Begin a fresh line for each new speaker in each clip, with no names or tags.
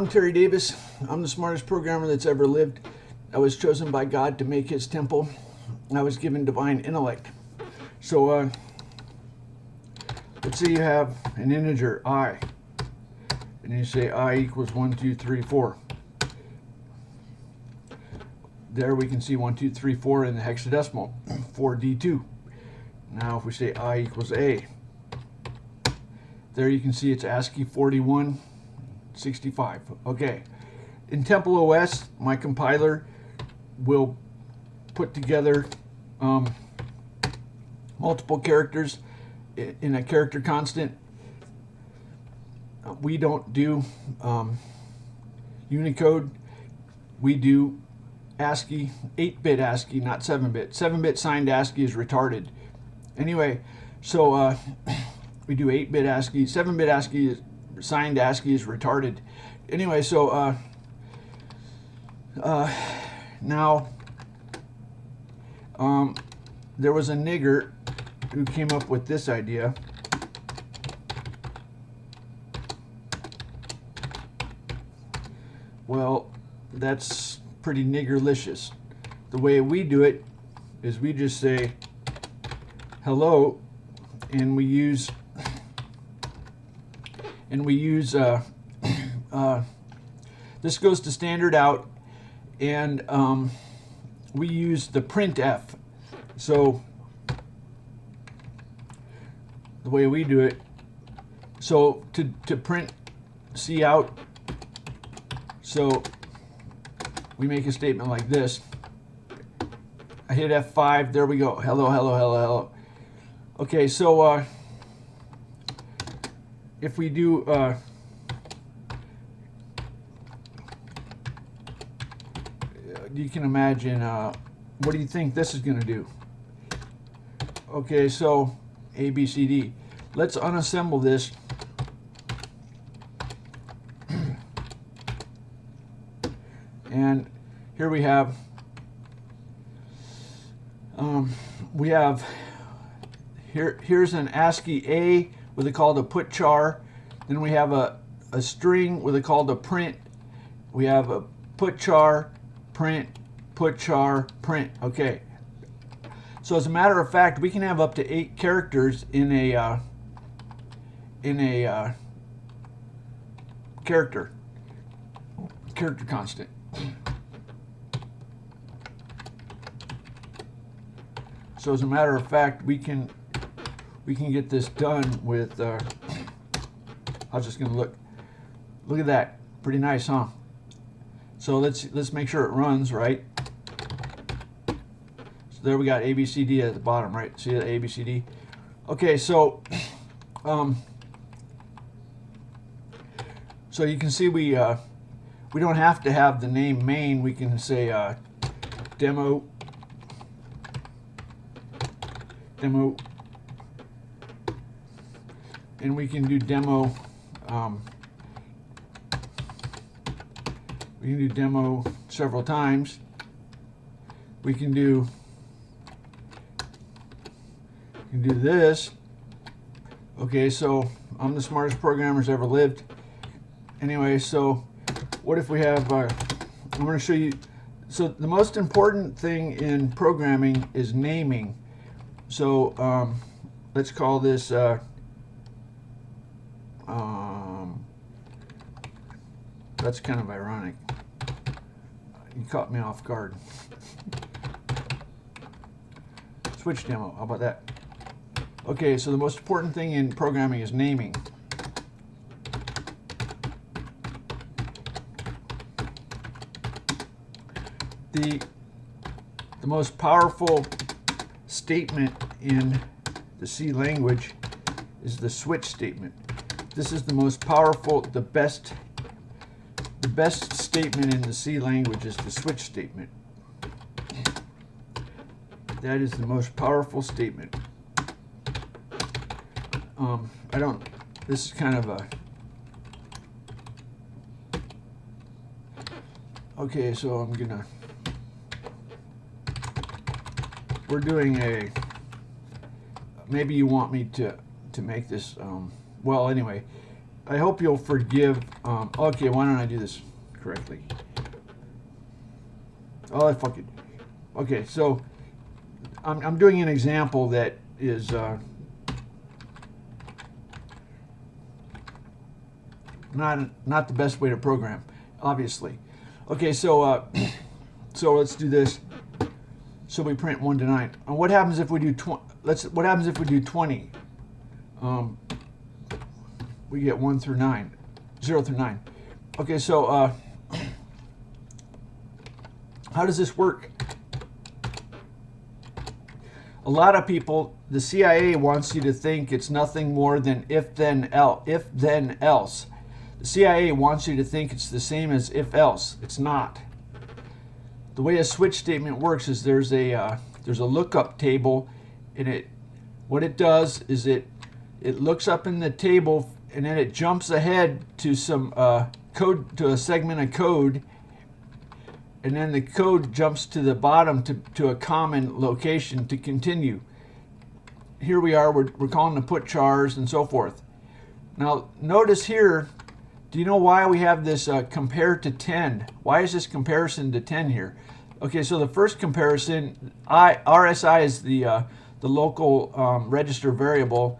I'm Terry Davis. I'm the smartest programmer that's ever lived. I was chosen by God to make his temple. I was given divine intellect. So let's say you have an integer I, and you say I equals 1, 2, 3, 4. There we can see 1, 2, 3, 4 in the hexadecimal, 4D2. Now if we say I equals A, there you can see it's ASCII 4165. Okay. In Temple OS, my compiler will put together multiple characters in a character constant. We don't do Unicode. We do ASCII, 8-bit ASCII, not 7-bit. 7-bit signed ASCII is retarded. Anyway, so we do 8-bit ASCII. 7-bit ASCII, signed ASCII is retarded. Anyway, so now there was a nigger who came up with this idea. Well, that's pretty niggerlicious. The way we do it is we just say hello, and we use this goes to standard out, and we use the printf. So the way we do it, so to print C out, so we make a statement like this. I hit F5, there we go, hello, hello, hello, hello. Okay, so if we do you can imagine, what do you think this is going to do? Okay, so A, B, C, D. Let's unassemble this. And here we have here's an ASCII A with a call to put char. Then we have a string with a call to print. We have a put char, print, put char, print. Okay. So as a matter of fact, we can have up to 8 characters in a character constant. So as a matter of fact, we can get this done with. I was just gonna look at that, pretty nice, huh? So let's make sure it runs right. So there we got A, B, C, D at the bottom, right? See that A, B, C, D. Okay, so so you can see we don't have to have the name main. We can say demo, and we can do demo. We can do demo several times. We can do this. Okay, so I'm the smartest programmer's ever lived. Anyway, so what if we have, I'm going to show you, so the most important thing in programming is naming. So let's call this, that's kind of ironic. You caught me off guard. Switch demo, how about that? Okay, so the most important thing in programming is naming. The most powerful statement in the C language is the switch statement. This is the most powerful, the best statement in the C language is the switch statement. That is the most powerful statement. This is kind of a, okay, so we're doing a, maybe you want me to make this, well, anyway, I hope you'll forgive. Okay, why don't I do this correctly? Oh, I fucking. Okay, so I'm doing an example that is not the best way to program, obviously. Okay, so so let's do this. So we print 1 to 9. And what happens if we do 20? What happens if we do 20? We get 1 through 9, 0 through 9. Okay, so how does this work? A lot of people, the CIA wants you to think it's nothing more than if then else. The CIA wants you to think it's the same as if else. It's not. The way a switch statement works is there's a lookup table, and what it does is it looks up in the table, and then it jumps ahead to some code, to a segment of code, and then the code jumps to the bottom to a common location to continue. Here we are, we're calling the put chars and so forth. Now notice here, do you know why we have this compare to 10? Why is this comparison to 10 here? Okay, so the first comparison, RSI is the local register variable.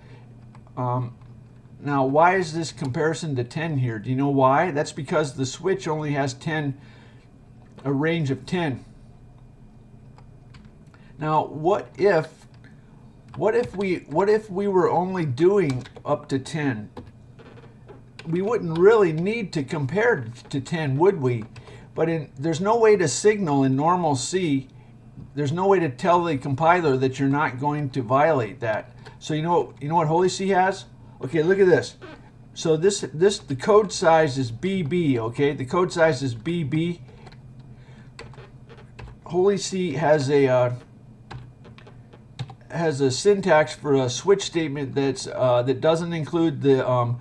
Now, why is this comparison to 10 here? Do you know why? That's because the switch only has a range of 10. Now, what if we were only doing up to 10? We wouldn't really need to compare to 10, would we? But there's no way to signal in normal C. There's no way to tell the compiler that you're not going to violate that. So you know what Holy C has? Okay, look at this. So the code size is BB. Okay, the code size is BB. Holy C has a syntax for a switch statement that doesn't include the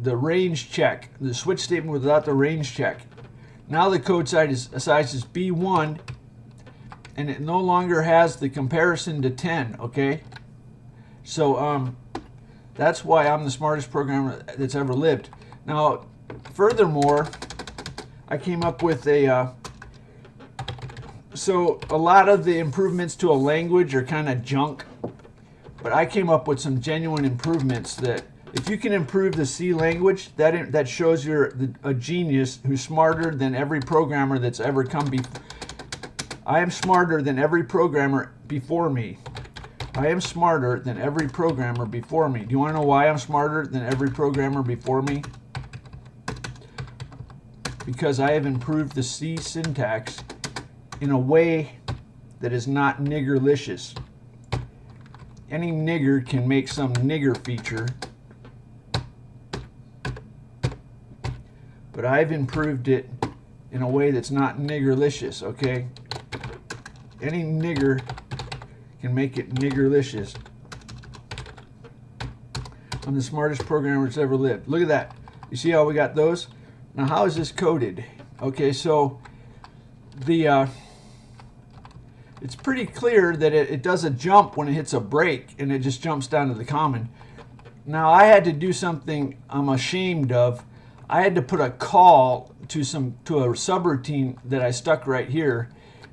range check, the switch statement without the range check. Now the code size is B1, and it no longer has the comparison to 10. Okay, so that's why I'm the smartest programmer that's ever lived. Now, furthermore, I came up with so a lot of the improvements to a language are kind of junk, but I came up with some genuine improvements that, if you can improve the C language, that shows you're a genius who's smarter than every programmer that's ever come before. I am smarter than every programmer before me. I am smarter than every programmer before me. Do you want to know why I'm smarter than every programmer before me? Because I have improved the C syntax in a way that is not niggerlicious. Any nigger can make some nigger feature, but I've improved it in a way that's not niggerlicious, okay? Any nigger can make it niggerlicious. I'm the smartest programmer that's ever lived. Look at that. You see how we got those? Now, how is this coded? Okay, so it's pretty clear that it does a jump when it hits a break, and it just jumps down to the common. Now, I had to do something I'm ashamed of. I had to put a call to a subroutine that I stuck right here.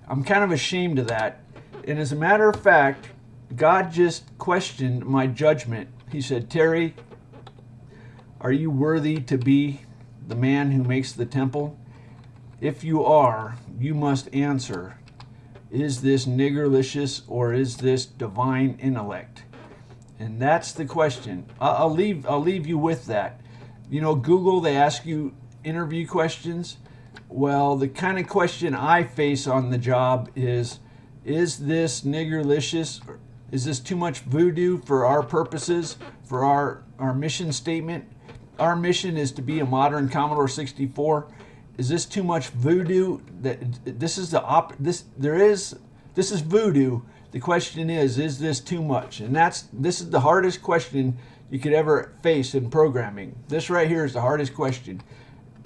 I'm kind of ashamed of that. And as a matter of fact, God just questioned my judgment. He said, Terry, are you worthy to be the man who makes the temple? If you are, you must answer, is this niggerlicious or is this divine intellect? And that's the question. I'll leave you with that. You know, Google, they ask you interview questions. Well, the kind of question I face on the job is this niggerlicious? Is this too much voodoo for our purposes, for our mission statement? Our mission is to be a modern Commodore 64. Is this too much voodoo? This is voodoo. The question is this too much? And this is the hardest question you could ever face in programming. This right here is the hardest question.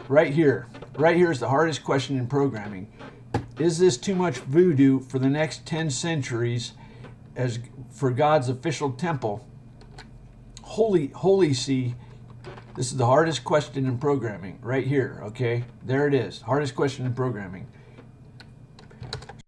Right here is the hardest question in programming. Is this too much voodoo for the next 10 centuries as for God's official temple? Holy C This is the hardest question in programming right here, okay? There it is, hardest question in programming.